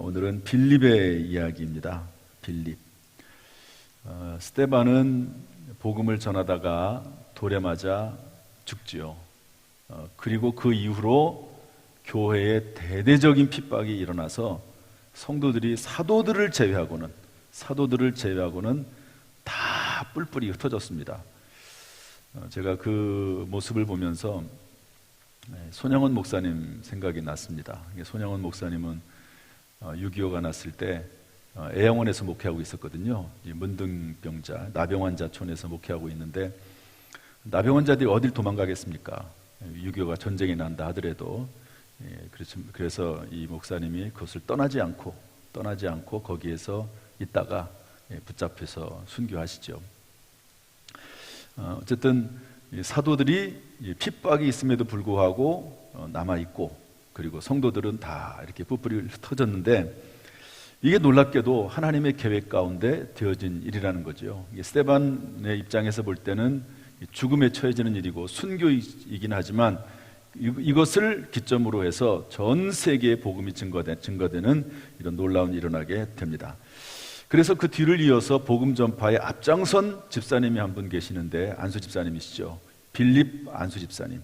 오늘은 빌립의 이야기입니다. 빌립. 스데반은 복음을 전하다가 돌에 맞아 죽지요. 그리고 그 이후로 교회에 대대적인 핍박이 일어나서 성도들이 사도들을 제외하고는 다 뿔뿔이 흩어졌습니다. 제가 그 모습을 보면서 손영원 목사님 생각이 났습니다. 손영원 목사님은 6.25가 났을 때 애양원에서 목회하고 있었거든요. 문둥병자, 나병환자촌에서 목회하고 있는데, 나병환자들이 어딜 도망가겠습니까? 6.25가 전쟁이 난다 하더라도. 그래서 이 목사님이 그것을 떠나지 않고 거기에서 있다가 붙잡혀서 순교하시죠. 어쨌든 사도들이 핍박이 있음에도 불구하고 남아있고, 그리고 성도들은 다 이렇게 뿔뿔이 흩어졌는데, 이게 놀랍게도 하나님의 계획 가운데 되어진 일이라는 거죠. 스데반의 입장에서 볼 때는 죽음에 처해지는 일이고 순교이긴 하지만, 이것을 기점으로 해서 전 세계에 복음이 증거되는 이런 놀라운 일이 일어나게 됩니다. 그래서 그 뒤를 이어서 복음 전파에 앞장선 집사님이 한 분 계시는데, 안수 집사님이시죠. 빌립 안수 집사님.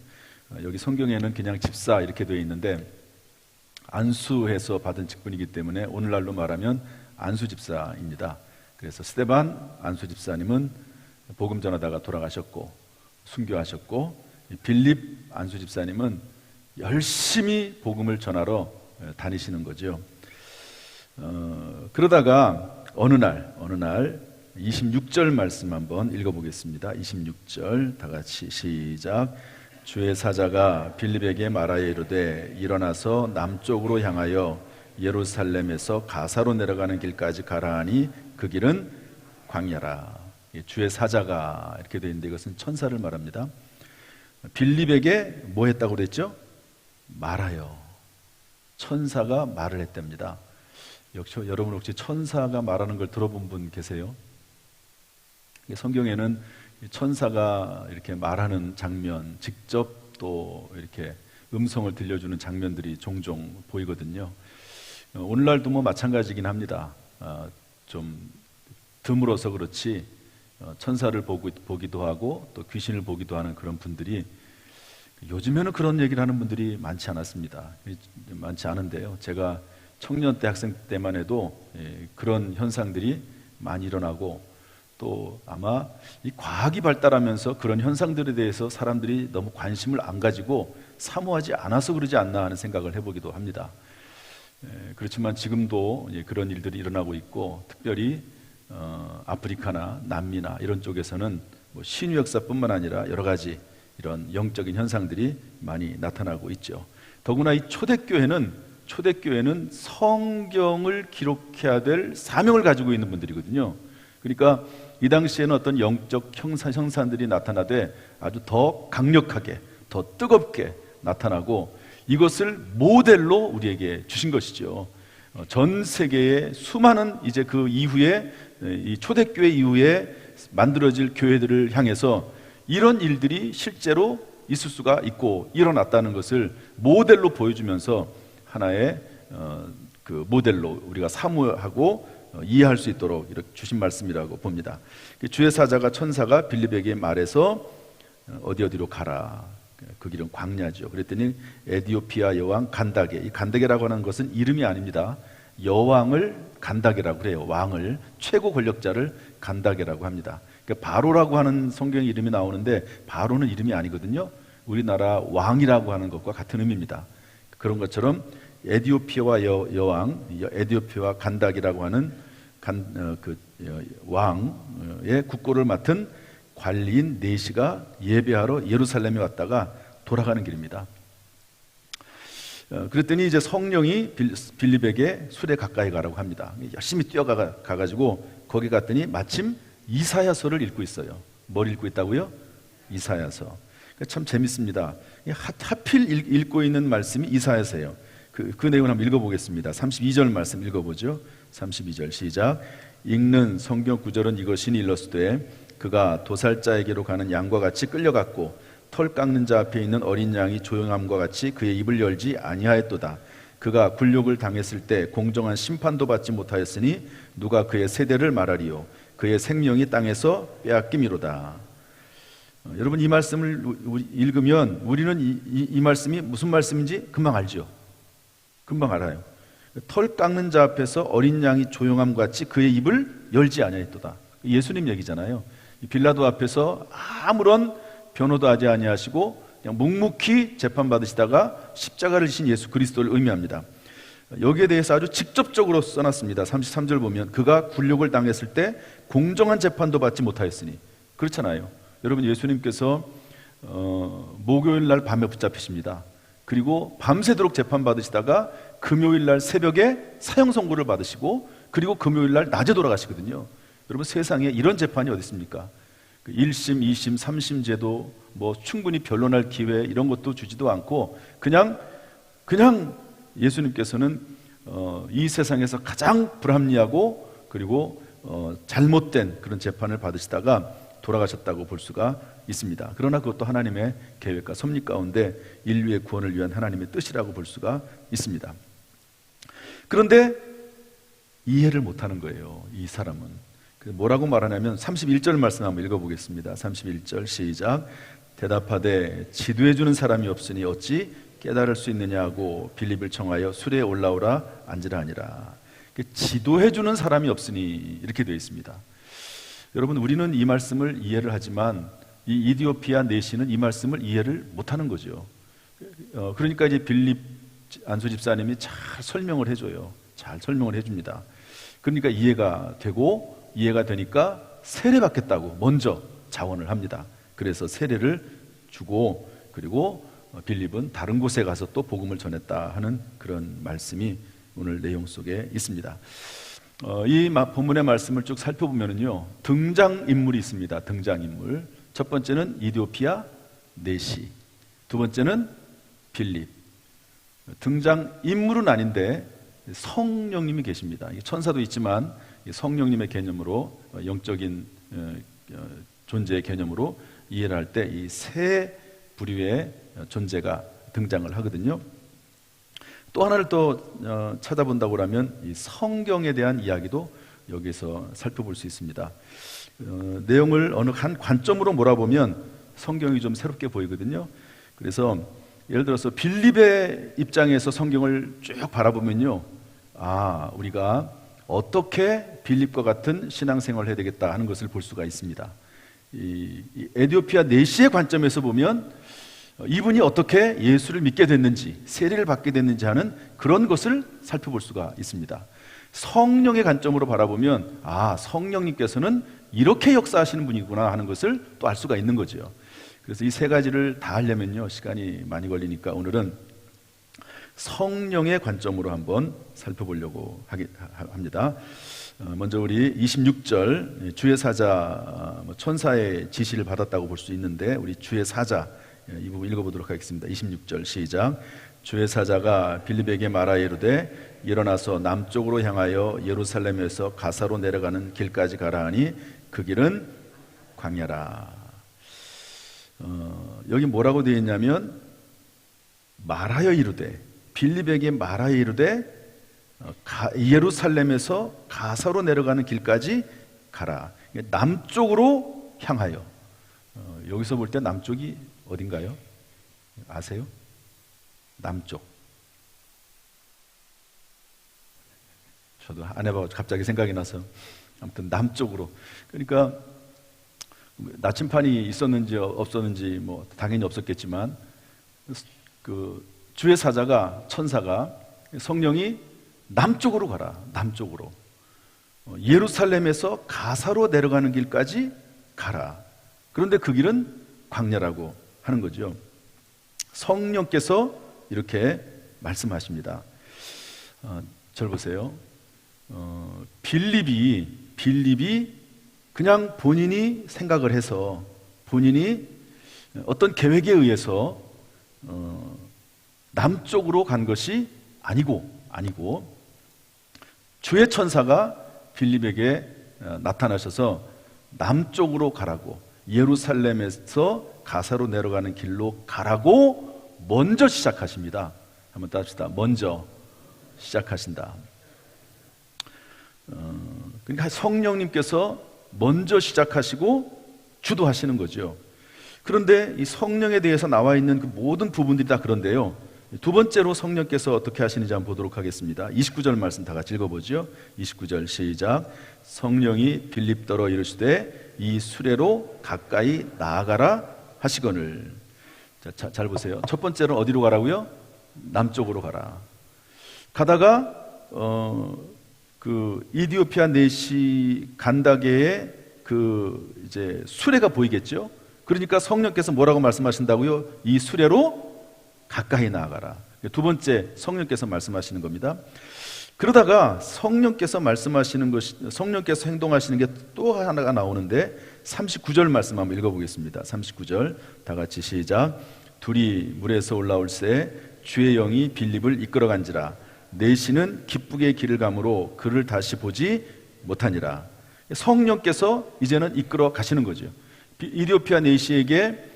여기 성경에는 그냥 집사 이렇게 되어 있는데, 안수해서 받은 직분이기 때문에 오늘날로 말하면 안수 집사입니다. 그래서 스데반 안수 집사님은 복음 전하다가 돌아가셨고 순교하셨고, 빌립 안수 집사님은 열심히 복음을 전하러 다니시는 거죠. 그러다가 어느 날 26절 말씀 한번 읽어보겠습니다. 26절 다 같이 시작. 주의 사자가 빌립에게 말하여 이르되 일어나서 남쪽으로 향하여 예루살렘에서 가사로 내려가는 길까지 가라 하니 그 길은 광야라. 주의 사자가 이렇게 되어 있는데, 이것은 천사를 말합니다. 빌립에게 뭐 했다고 그랬죠? 말하여. 천사가 말을 했답니다. 역시 여러분 혹시 천사가 말하는 걸 들어본 분 계세요? 성경에는 천사가 이렇게 말하는 장면, 직접 또 이렇게 음성을 들려주는 장면들이 종종 보이거든요. 오늘날도 뭐 마찬가지긴 합니다. 좀 드물어서 그렇지 천사를 보기도 하고 또 귀신을 보기도 하는 그런 분들이, 요즘에는 그런 얘기를 하는 분들이 많지 않은데요. 제가 청년 때, 학생 때만 해도 그런 현상들이 많이 일어나고, 또 아마 이 과학이 발달하면서 그런 현상들에 대해서 사람들이 너무 관심을 안 가지고 사모하지 않아서 그러지 않나 하는 생각을 해보기도 합니다. 그렇지만 지금도 그런 일들이 일어나고 있고, 특별히 아프리카나 남미나 이런 쪽에서는 뭐 신유 역사뿐만 아니라 여러 가지 이런 영적인 현상들이 많이 나타나고 있죠. 더구나 이 초대교회는 성경을 기록해야 될 사명을 가지고 있는 분들이거든요. 그러니까 이 당시에는 어떤 영적 형상들이 나타나되 아주 더 강력하게, 더 뜨겁게 나타나고, 이것을 모델로 우리에게 주신 것이죠. 전 세계의 수많은 이제 그 이후에, 이 초대교회 이후에 만들어질 교회들을 향해서 이런 일들이 실제로 있을 수가 있고 일어났다는 것을 모델로 보여주면서 하나의 그 모델로 우리가 사모하고 이해할 수 있도록 이렇게 주신 말씀이라고 봅니다. 주의 사자가, 천사가 빌립에게 말해서 어디로 가라. 그 길은 광야죠. 그랬더니 에디오피아 여왕 간다게, 이 간다게라고 하는 것은 이름이 아닙니다. 여왕을 간다게라고 그래요. 왕을, 최고 권력자를 간다게라고 합니다. 그러니까 바로라고 하는 성경 이름이 나오는데, 바로는 이름이 아니거든요. 우리나라 왕이라고 하는 것과 같은 의미입니다. 그런 것처럼 에디오피아와 여왕, 에디오피아와 간다기라고 하는 왕의 국고를 맡은 관리인 네시가 예배하러 예루살렘에 왔다가 돌아가는 길입니다. 그랬더니 이제 성령이 빌립에게 술에 가까이 가라고 합니다. 열심히 뛰어가가지고 거기 갔더니 마침 이사야서를 읽고 있어요. 뭘 읽고 있다고요? 이사야서. 참 재밌습니다. 하필 읽고 있는 말씀이 이사야서예요. 그 내용을 한번 읽어보겠습니다. 32절 말씀 읽어보죠. 32절 시작. 읽는 성경 구절은 이것이니 일러스되 그가 도살자에게로 가는 양과 같이 끌려갔고 털 깎는 자 앞에 있는 어린 양이 조용함과 같이 그의 입을 열지 아니하였도다. 그가 굴욕을 당했을 때 공정한 심판도 받지 못하였으니 누가 그의 세대를 말하리요. 그의 생명이 땅에서 빼앗김이로다. 여러분, 이 말씀을 읽으면 우리는 이 말씀이 무슨 말씀인지 금방 알죠. 금방 알아요. 털 깎는 자 앞에서 어린 양이 조용함 같이 그의 입을 열지 아니하였도다. 예수님 얘기잖아요. 빌라도 앞에서 아무런 변호도 하지 아니하시고 그냥 묵묵히 재판받으시다가 십자가를 지신 예수 그리스도를 의미합니다. 여기에 대해서 아주 직접적으로 써놨습니다. 33절 보면 그가 굴욕을 당했을 때 공정한 재판도 받지 못하였으니. 그렇잖아요. 여러분, 예수님께서 목요일 날 밤에 붙잡히십니다. 그리고 밤새도록 재판받으시다가 금요일 날 새벽에 사형 선고를 받으시고 그리고 금요일 날 낮에 돌아가시거든요. 여러분, 세상에 이런 재판이 어디 있습니까? 1심, 2심, 3심 제도, 뭐 충분히 변론할 기회 이런 것도 주지도 않고 그냥 예수님께서는 이 세상에서 가장 불합리하고 그리고 잘못된 그런 재판을 받으시다가 돌아가셨다고 볼 수가 있습니다. 그러나 그것도 하나님의 계획과 섭리 가운데 인류의 구원을 위한 하나님의 뜻이라고 볼 수가 있습니다. 그런데 이해를 못하는 거예요. 이 사람은. 뭐라고 말하냐면 31절 말씀 한번 읽어보겠습니다. 31절 시작. 대답하되 지도해주는 사람이 없으니 어찌 깨달을 수 있느냐고 빌립을 청하여 수레에 올라오라 앉으라 하니라. 지도해주는 사람이 없으니 이렇게 되어 있습니다. 여러분, 우리는 이 말씀을 이해를 하지만 이 이디오피아 내시는 이 말씀을 이해를 못하는 거죠. 그러니까 이제 빌립 안수 집사님이 잘 설명을 해줘요. 잘 설명을 해줍니다. 그러니까 이해가 되고 이해가 되니까 세례받겠다고 먼저 자원을 합니다. 그래서 세례를 주고 그리고 빌립은 다른 곳에 가서 또 복음을 전했다 하는 그런 말씀이 오늘 내용 속에 있습니다. 이 본문의 말씀을 쭉 살펴보면요, 등장인물이 있습니다. 등장인물. 첫 번째는 이디오피아 내시, 두 번째는 빌립. 등장인물은 아닌데 성령님이 계십니다. 천사도 있지만 성령님의 개념으로 영적인 존재의 개념으로 이해를 할 때 이 세 부류의 존재가 등장을 하거든요. 또 하나를 또 찾아본다고 하면 이 성경에 대한 이야기도 여기서 살펴볼 수 있습니다. 내용을 어느 한 관점으로 몰아보면 성경이 좀 새롭게 보이거든요. 그래서 예를 들어서 빌립의 입장에서 성경을 쭉 바라보면요, 우리가 어떻게 빌립과 같은 신앙생활을 해야 되겠다 하는 것을 볼 수가 있습니다. 이 에디오피아 내시의 관점에서 보면 이분이 어떻게 예수를 믿게 됐는지, 세례를 받게 됐는지 하는 그런 것을 살펴볼 수가 있습니다. 성령의 관점으로 바라보면 성령님께서는 이렇게 역사하시는 분이구나 하는 것을 또 알 수가 있는 거죠. 그래서 이 세 가지를 다 하려면요, 시간이 많이 걸리니까 오늘은 성령의 관점으로 한번 살펴보려고 합니다. 먼저 우리 26절, 주의 사자, 천사의 지시를 받았다고 볼 수 있는데 우리 주의 사자 이 부분 읽어보도록 하겠습니다. 26절 시작. 주의 사자가 빌립에게 말하여 이르되 일어나서 남쪽으로 향하여 예루살렘에서 가사로 내려가는 길까지 가라 하니 그 길은 광야라. 여기 뭐라고 되어 있냐면 말하여 이르되, 빌립에게 말하여 이르되 예루살렘에서 가사로 내려가는 길까지 가라. 남쪽으로 향하여. 여기서 볼 때 남쪽이 어딘가요? 아세요? 남쪽. 저도 안 해봐서 갑자기 생각이 나서 아무튼 남쪽으로. 그러니까 나침판이 있었는지 없었는지 뭐 당연히 없었겠지만 그 주의 사자가, 천사가, 성령이 남쪽으로 가라. 남쪽으로. 예루살렘에서 가사로 내려가는 길까지 가라. 그런데 그 길은 광야라고 하는 거죠. 성령께서 이렇게 말씀하십니다. 절 보세요. 빌립이 그냥 본인이 생각을 해서, 본인이 어떤 계획에 의해서 남쪽으로 간 것이 아니고 주의 천사가 빌립에게 나타나셔서 남쪽으로 가라고, 예루살렘에서 가사로 내려가는 길로 가라고 먼저 시작하십니다. 한번 따봅시다. 먼저. 시작하신다. 그러니까 성령님께서 먼저 시작하시고 주도하시는 거죠. 그런데 이 성령에 대해서 나와 있는 그 모든 부분들이 다 그런데요, 두 번째로 성령께서 어떻게 하시는지 한번 보도록 하겠습니다. 29절 말씀 다 같이 읽어보죠. 29절 시작. 성령이 빌립더러 이르시되 이 수레로 가까이 나아가라 하시거늘. 자, 잘 보세요. 첫 번째로 어디로 가라고요? 남쪽으로 가라. 가다가 그 이디오피아 내시 간다게에 그 이제 수레가 보이겠죠. 그러니까 성령께서 뭐라고 말씀하신다고요? 이 수레로 가까이 나아가라. 두 번째 성령께서 말씀하시는 겁니다. 그러다가 성령께서 말씀하시는 것이, 성령께서 행동하시는 게 또 하나가 나오는데 39절 말씀 한번 읽어보겠습니다. 39절 다 같이 시작. 둘이 물에서 올라올새 주의 영이 빌립을 이끌어간지라 내시는 기쁘게 길을 가므로 그를 다시 보지 못하니라. 성령께서 이제는 이끌어 가시는 거죠. 이디오피아 내시에게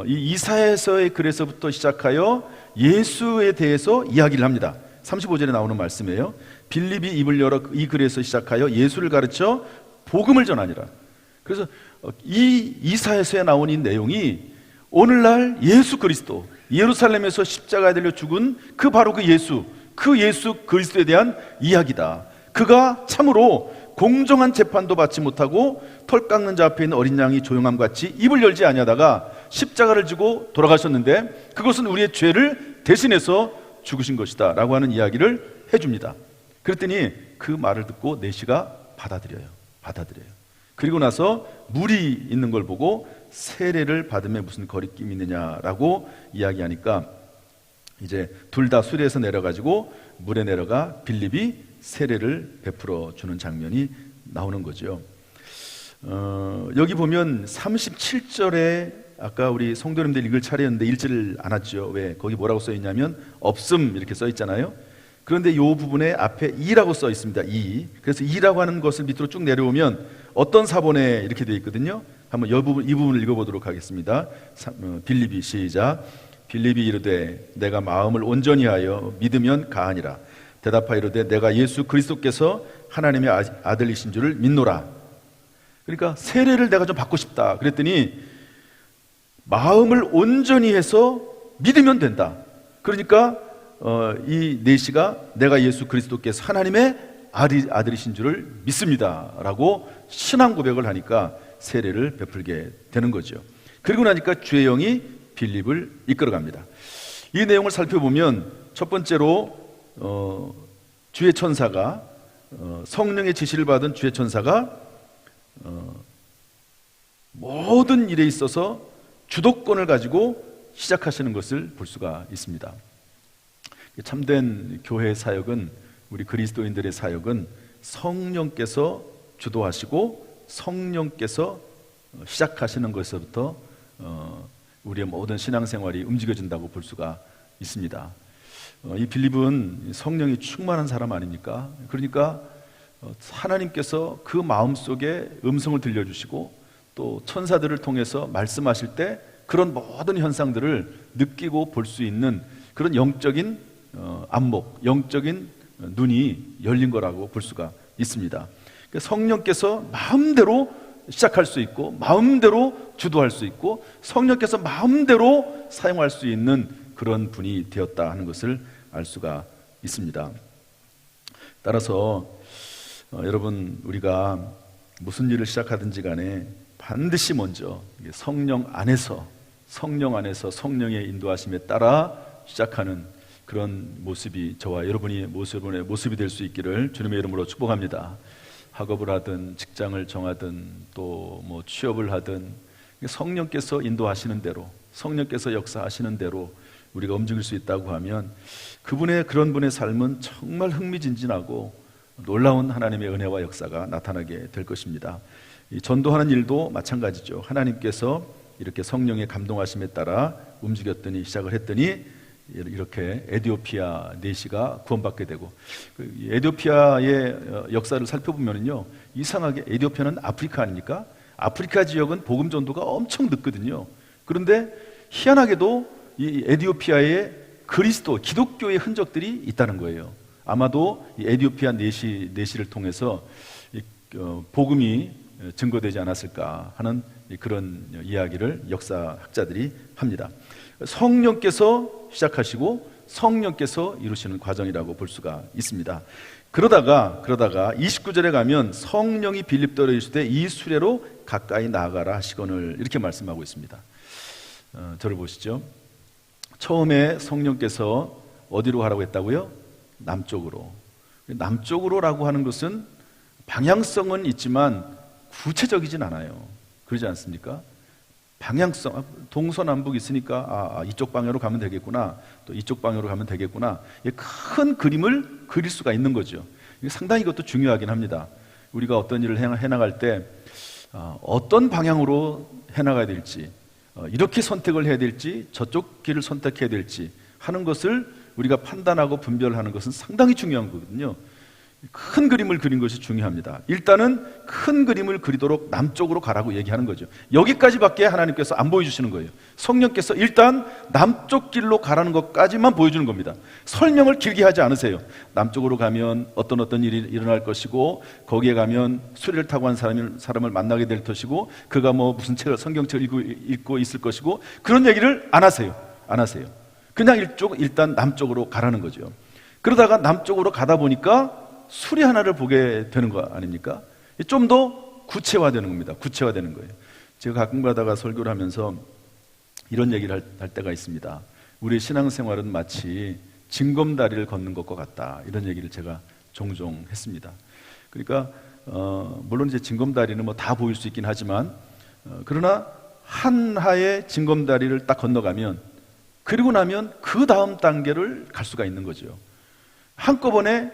이 이사야서의 글에서부터 시작하여 예수에 대해서 이야기를 합니다. 35절에 나오는 말씀이에요. 빌립이 입을 열어 이 글에서 시작하여 예수를 가르쳐 복음을 전하니라. 그래서 이 이사야서에 나온 이 내용이 오늘날 예수 그리스도, 예루살렘에서 십자가에 달려 죽은 그 바로 그 예수 그리스도에 대한 이야기다. 그가 참으로 공정한 재판도 받지 못하고 털 깎는 자 앞에 있는 어린 양이 조용함같이 입을 열지 아니하다가 십자가를 지고 돌아가셨는데 그것은 우리의 죄를 대신해서 죽으신 것이다 라고 하는 이야기를 해줍니다. 그랬더니 그 말을 듣고 내시가 받아들여요. 그리고 나서 물이 있는 걸 보고 세례를 받음에 무슨 거리낌이 있느냐라고 이야기하니까 이제 둘 다 수레에서 내려가지고 물에 내려가 빌립이 세례를 베풀어 주는 장면이 나오는 거죠. 여기 보면 37절에 아까 우리 성도님들 읽을 차례였는데 읽지를 않았죠. 왜? 거기 뭐라고 써 있냐면 없음 이렇게 써 있잖아요. 그런데 이 부분에 앞에 이라고 써 있습니다. 이. 그래서 이라고 하는 것을 밑으로 쭉 내려오면 어떤 사본에 이렇게 되어 있거든요. 한번 이 부분을 읽어보도록 하겠습니다. 빌립이 시작. 빌립이 이르되 내가 마음을 온전히 하여 믿으면 가하니라. 대답하여 이르되 내가 예수 그리스도께서 하나님의 아들이신 줄을 믿노라. 그러니까 세례를 내가 좀 받고 싶다. 그랬더니 마음을 온전히 해서 믿으면 된다. 그러니까 이 내시가 내가 예수 그리스도께서 하나님의 아들이신 줄을 믿습니다 라고 신앙 고백을 하니까 세례를 베풀게 되는 거죠. 그리고 나니까 주의 영이 빌립을 이끌어갑니다. 이 내용을 살펴보면 첫 번째로 주의 천사가 성령의 지시를 받은 주의 천사가 모든 일에 있어서 주도권을 가지고 시작하시는 것을 볼 수가 있습니다. 참된 교회의 사역은, 우리 그리스도인들의 사역은 성령께서 주도하시고 성령께서 시작하시는 것에서부터 우리의 모든 신앙생활이 움직여진다고 볼 수가 있습니다. 이 빌립은 성령이 충만한 사람 아닙니까? 그러니까 하나님께서 그 마음속에 음성을 들려주시고 또 천사들을 통해서 말씀하실 때 그런 모든 현상들을 느끼고 볼 수 있는 그런 영적인 안목, 영적인 눈이 열린 거라고 볼 수가 있습니다. 성령께서 마음대로 시작할 수 있고 마음대로 주도할 수 있고 성령께서 마음대로 사용할 수 있는 그런 분이 되었다 하는 것을 알 수가 있습니다. 따라서 여러분, 우리가 무슨 일을 시작하든지 간에 반드시 먼저 성령 안에서 성령의 인도하심에 따라 시작하는 그런 모습이 저와 여러분의 모습이 될 수 있기를 주님의 이름으로 축복합니다. 학업을 하든 직장을 정하든 또 뭐 취업을 하든 성령께서 인도하시는 대로, 성령께서 역사하시는 대로 우리가 움직일 수 있다고 하면 그런 분의 삶은 정말 흥미진진하고 놀라운 하나님의 은혜와 역사가 나타나게 될 것입니다. 이 전도하는 일도 마찬가지죠. 하나님께서 이렇게 성령의 감동하심에 따라 움직였더니, 시작을 했더니 이렇게 에디오피아 내시가 구원받게 되고, 에디오피아의 역사를 살펴보면요, 이상하게 에디오피아는 아프리카 아닙니까? 아프리카 지역은 복음 전도가 엄청 늦거든요. 그런데 희한하게도 이 에디오피아에 기독교의 흔적들이 있다는 거예요. 아마도 이 에디오피아 내시를 통해서 복음이 증거되지 않았을까 하는 그런 이야기를 역사학자들이 합니다. 성령께서 시작하시고 성령께서 이루시는 과정이라고 볼 수가 있습니다. 그러다가 29절에 가면 성령이 빌립더로 이르시되 이 수레로 가까이 나아가라 하시거늘 이렇게 말씀하고 있습니다. 저를 보시죠. 처음에 성령께서 어디로 가라고 했다고요? 남쪽으로. 남쪽으로라고 하는 것은 방향성은 있지만 구체적이진 않아요. 그러지 않습니까? 방향성, 동서남북 있으니까 이쪽 방향으로 가면 되겠구나, 또 이쪽 방향으로 가면 되겠구나, 큰 그림을 그릴 수가 있는 거죠. 상당히 이것도 중요하긴 합니다. 우리가 어떤 일을 해나갈 때 어떤 방향으로 해나가야 될지, 이렇게 선택을 해야 될지 저쪽 길을 선택해야 될지 하는 것을 우리가 판단하고 분별하는 것은 상당히 중요한 거거든요. 큰 그림을 그린 것이 중요합니다. 일단은 큰 그림을 그리도록 남쪽으로 가라고 얘기하는 거죠. 여기까지밖에 하나님께서 안 보여주시는 거예요. 성령께서 일단 남쪽 길로 가라는 것까지만 보여주는 겁니다. 설명을 길게 하지 않으세요. 남쪽으로 가면 어떤 일이 일어날 것이고, 거기에 가면 수레를 타고 한 사람을 만나게 될 것이고, 그가 무슨 성경책을 읽고 있을 것이고, 그런 얘기를 안 하세요. 그냥 일단 남쪽으로 가라는 거죠. 그러다가 남쪽으로 가다 보니까 수리 하나를 보게 되는 거 아닙니까? 좀 더 구체화되는 겁니다. 구체화되는 거예요. 제가 가끔 가다가 설교를 하면서 이런 얘기를 할 때가 있습니다. 우리의 신앙생활은 마치 징검다리를 걷는 것과 같다, 이런 얘기를 제가 종종 했습니다. 그러니까 물론 이제 징검다리는 다 보일 수 있긴 하지만, 그러나 한 하의 징검다리를 딱 건너가면, 그리고 나면 그 다음 단계를 갈 수가 있는 거죠. 한꺼번에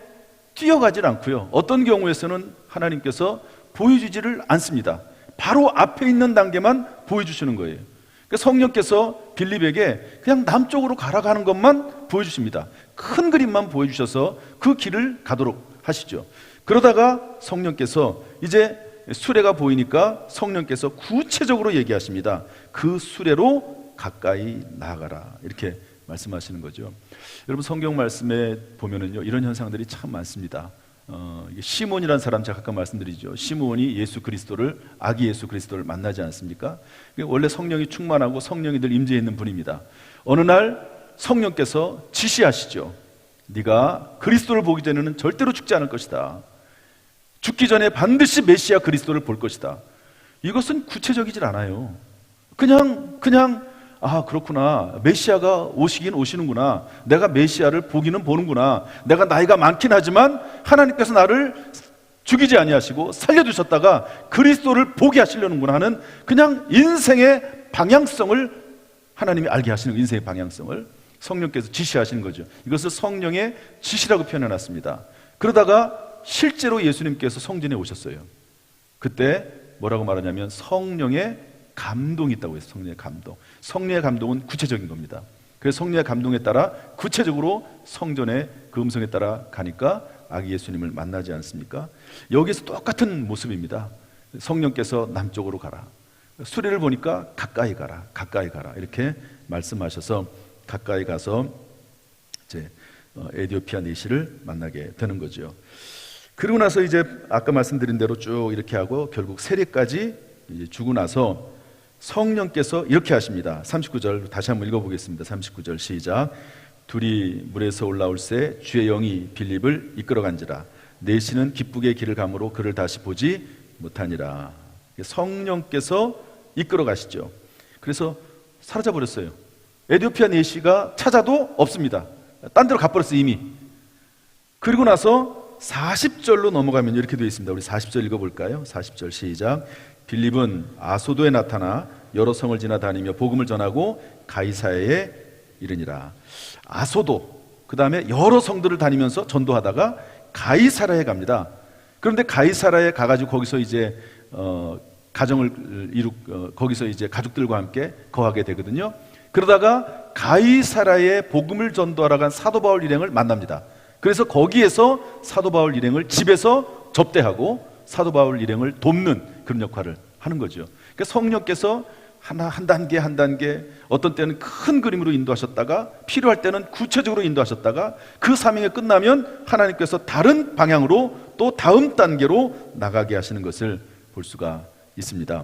뛰어가질 않고요. 어떤 경우에서는 하나님께서 보여주지를 않습니다. 바로 앞에 있는 단계만 보여주시는 거예요. 그러니까 성령께서 빌립에게 그냥 남쪽으로 가라가는 것만 보여주십니다. 큰 그림만 보여주셔서 그 길을 가도록 하시죠. 그러다가 성령께서 이제 수레가 보이니까 성령께서 구체적으로 얘기하십니다. 그 수레로 가까이 나아가라, 이렇게 말씀하시는 거죠. 여러분, 성경 말씀에 보면은요, 이런 현상들이 참 많습니다. 시몬이라는 사람 제가 아까 말씀드리죠. 시몬이 아기 예수 그리스도를 만나지 않습니까? 원래 성령이 충만하고 성령이 늘 임재해 있는 분입니다. 어느 날 성령께서 지시하시죠. 네가 그리스도를 보기 전에는 절대로 죽지 않을 것이다. 죽기 전에 반드시 메시아 그리스도를 볼 것이다. 이것은 구체적이질 않아요. 그냥 그렇구나, 메시아가 오시긴 오시는구나, 내가 메시아를 보기는 보는구나, 내가 나이가 많긴 하지만 하나님께서 나를 죽이지 아니하시고 살려두셨다가 그리스도를 보게 하시려는구나 하는 그냥 인생의 방향성을 하나님이 알게 하시는, 인생의 방향성을 성령께서 지시하시는 거죠. 이것을 성령의 지시라고 표현해놨습니다. 그러다가 실제로 예수님께서 성전에 오셨어요. 그때 뭐라고 말하냐면 성령의 감동이 있다고 해서, 성령의 감동. 성령의 감동은 구체적인 겁니다. 그래서 성령의 감동에 따라 구체적으로 성전의 그 음성에 따라 가니까 아기 예수님을 만나지 않습니까? 여기서 똑같은 모습입니다. 성령께서 남쪽으로 가라, 수레를 보니까 가까이 가라 이렇게 말씀하셔서 가까이 가서 이제 에디오피아 내시를 만나게 되는 거죠. 그리고 나서 이제 아까 말씀드린 대로 쭉 이렇게 하고 결국 세례까지 이제 주고 나서 성령께서 이렇게 하십니다. 39절 다시 한번 읽어보겠습니다. 39절 시작. 둘이 물에서 올라올새 주의 영이 빌립을 이끌어간지라. 내시는 기쁘게 길을 가므로 그를 다시 보지 못하니라. 성령께서 이끌어가시죠. 그래서 사라져버렸어요. 에디오피아 내시가 찾아도 없습니다. 딴 데로 가버렸어요, 이미. 그리고 나서 40절로 넘어가면 이렇게 되어 있습니다. 우리 40절 읽어볼까요? 40절 시작. 빌립은 아소도에 나타나 여러 성을 지나다니며 복음을 전하고 가이사야에 이르니라. 아소도, 그 다음에 여러 성들을 다니면서 전도하다가 가이사라에 갑니다. 그런데 가이사라에 가가지고 거기서 이제 거기서 이제 가족들과 함께 거하게 되거든요. 그러다가 가이사라에 복음을 전도하러 간 사도 바울 일행을 만납니다. 그래서 거기에서 사도 바울 일행을 집에서 접대하고 사도 바울 일행을 돕는 그런 역할을 하는 거죠. 그러니까 성령께서 한 단계 한 단계, 어떤 때는 큰 그림으로 인도하셨다가 필요할 때는 구체적으로 인도하셨다가 그 사명이 끝나면 하나님께서 다른 방향으로 또 다음 단계로 나가게 하시는 것을 볼 수가 있습니다.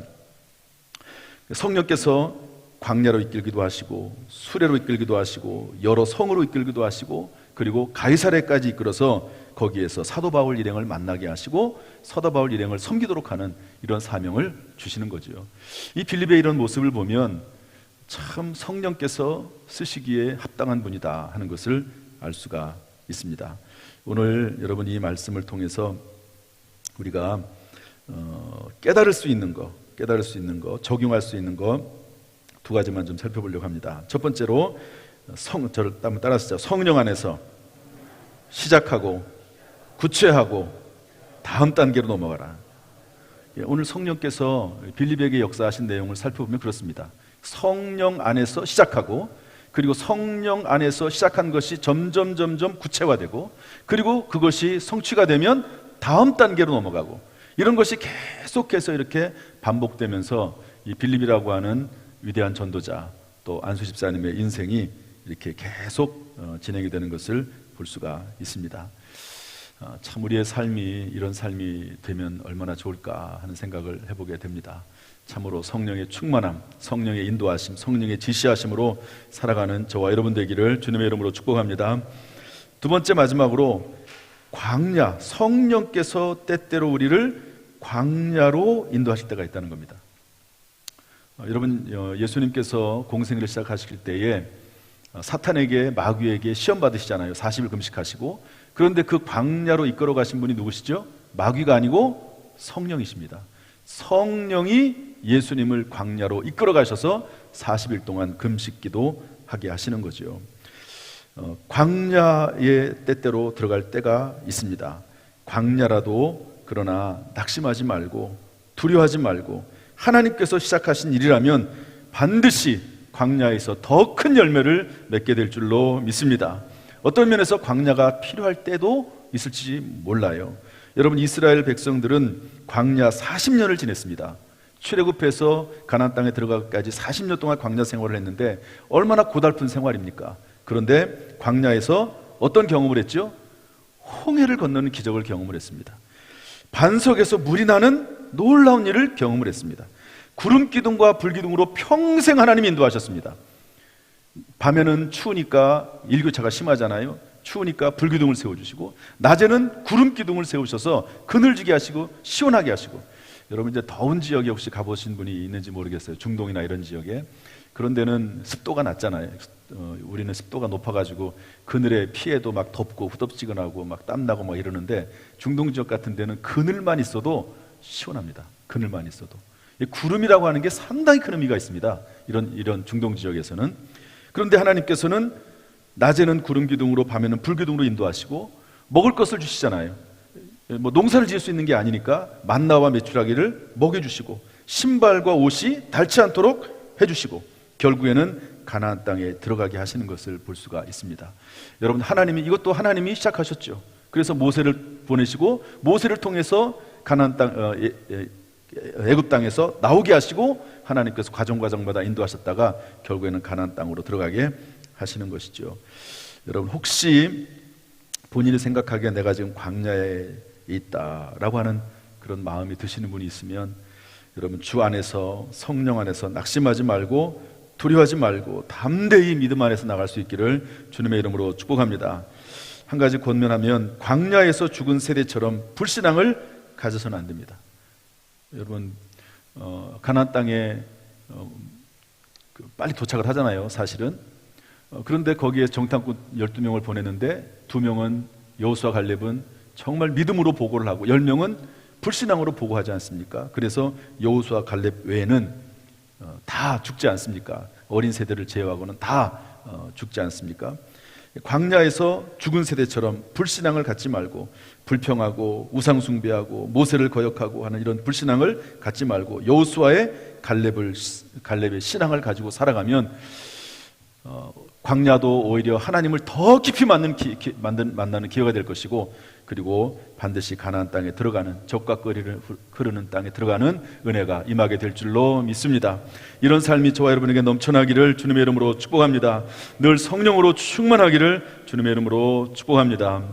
성령께서 광야로 이끌기도 하시고 수레로 이끌기도 하시고 여러 성으로 이끌기도 하시고 그리고 가이사랴까지 이끌어서 거기에서 사도 바울 일행을 만나게 하시고 사도 바울 일행을 섬기도록 하는 이런 사명을 주시는 거죠. 이 빌립의 이런 모습을 보면 참 성령께서 쓰시기에 합당한 분이다 하는 것을 알 수가 있습니다. 오늘 여러분 이 말씀을 통해서 우리가 깨달을 수 있는 거, 적용할 수 있는 거 두 가지만 좀 살펴보려고 합니다. 첫 번째로 저를 한번 따라하시죠. 성령 안에서 시작하고 구체하고 다음 단계로 넘어가라. 오늘 성령께서 빌립에게 역사하신 내용을 살펴보면 그렇습니다. 성령 안에서 시작하고 그리고 성령 안에서 시작한 것이 점점 구체화되고 그리고 그것이 성취가 되면 다음 단계로 넘어가고 이런 것이 계속해서 이렇게 반복되면서 이 빌립이라고 하는 위대한 전도자 또 안수 집사님의 인생이 이렇게 계속 진행이 되는 것을 볼 수가 있습니다. 참 우리의 삶이 이런 삶이 되면 얼마나 좋을까 하는 생각을 해보게 됩니다. 참으로 성령의 충만함, 성령의 인도하심, 성령의 지시하심으로 살아가는 저와 여러분 되기를 주님의 이름으로 축복합니다. 두 번째 마지막으로 광야, 성령께서 때때로 우리를 광야로 인도하실 때가 있다는 겁니다. 여러분 예수님께서 공생애를 시작하실 때에 사탄에게 마귀에게 시험 받으시잖아요. 40일 금식하시고 그런데 그 광야로 이끌어 가신 분이 누구시죠? 마귀가 아니고 성령이십니다. 성령이 예수님을 광야로 이끌어 가셔서 40일 동안 금식기도 하게 하시는 거죠. 광야에 때때로 들어갈 때가 있습니다. 광야라도 그러나 낙심하지 말고 두려워하지 말고 하나님께서 시작하신 일이라면 반드시 광야에서 더 큰 열매를 맺게 될 줄로 믿습니다. 어떤 면에서 광야가 필요할 때도 있을지 몰라요. 여러분 이스라엘 백성들은 광야 40년을 지냈습니다. 출애굽해서 가나안 땅에 들어가기까지 40년 동안 광야 생활을 했는데 얼마나 고달픈 생활입니까? 그런데 광야에서 어떤 경험을 했죠? 홍해를 건너는 기적을 경험을 했습니다. 반석에서 물이 나는 놀라운 일을 경험을 했습니다. 구름 기둥과 불 기둥으로 평생 하나님이 인도하셨습니다. 밤에는 추우니까 일교차가 심하잖아요. 추우니까 불 기둥을 세워주시고 낮에는 구름 기둥을 세우셔서 그늘지게 하시고 시원하게 하시고 여러분 이제 더운 지역에 혹시 가보신 분이 있는지 모르겠어요. 중동이나 이런 지역에 그런 데는 습도가 낮잖아요. 우리는 습도가 높아가지고 그늘에 피해도 막 덥고 후덥지근하고 막 땀나고 막 이러는데 중동 지역 같은 데는 그늘만 있어도 시원합니다. 그늘만 있어도 구름이라고 하는 게 상당히 큰 의미가 있습니다. 이런 중동 지역에서는. 그런데 하나님께서는 낮에는 구름 기둥으로 밤에는 불 기둥으로 인도하시고 먹을 것을 주시잖아요. 뭐 농사를 지을 수 있는 게 아니니까 만나와 메추라기를 먹여주시고 신발과 옷이 닳지 않도록 해주시고 결국에는 가나안 땅에 들어가게 하시는 것을 볼 수가 있습니다. 여러분 이것도 하나님이 시작하셨죠. 그래서 모세를 보내시고 모세를 통해서 가나안 땅 애굽 땅에서 나오게 하시고 하나님께서 과정마다 인도하셨다가 결국에는 가나안 땅으로 들어가게 하시는 것이죠. 여러분 혹시 본인이 생각하기에 내가 지금 광야에 있다라고 하는 그런 마음이 드시는 분이 있으면 여러분 주 안에서 성령 안에서 낙심하지 말고 두려워하지 말고 담대히 믿음 안에서 나갈 수 있기를 주님의 이름으로 축복합니다. 한 가지 권면하면 광야에서 죽은 세대처럼 불신앙을 가져서는 안 됩니다. 여러분 가나안 땅에 빨리 도착을 하잖아요. 사실은 그런데 거기에 정탐꾼 12명을 보냈는데 2명은 여호수아 갈렙은 정말 믿음으로 보고를 하고 10명은 불신앙으로 보고하지 않습니까? 그래서 여호수아 갈렙 외에는 다 죽지 않습니까? 어린 세대를 제외하고는 다 죽지 않습니까? 광야에서 죽은 세대처럼 불신앙을 갖지 말고 불평하고 우상숭배하고 모세를 거역하고 하는 이런 불신앙을 갖지 말고 여호수아의 갈렙의 신앙을 가지고 살아가면 광야도 오히려 하나님을 더 깊이 만나는 기회가 될 것이고, 그리고 반드시 가나안 땅에 들어가는, 젖과 꿀이 흐르는 땅에 들어가는 은혜가 임하게 될 줄로 믿습니다. 이런 삶이 저와 여러분에게 넘쳐나기를 주님의 이름으로 축복합니다. 늘 성령으로 충만하기를 주님의 이름으로 축복합니다.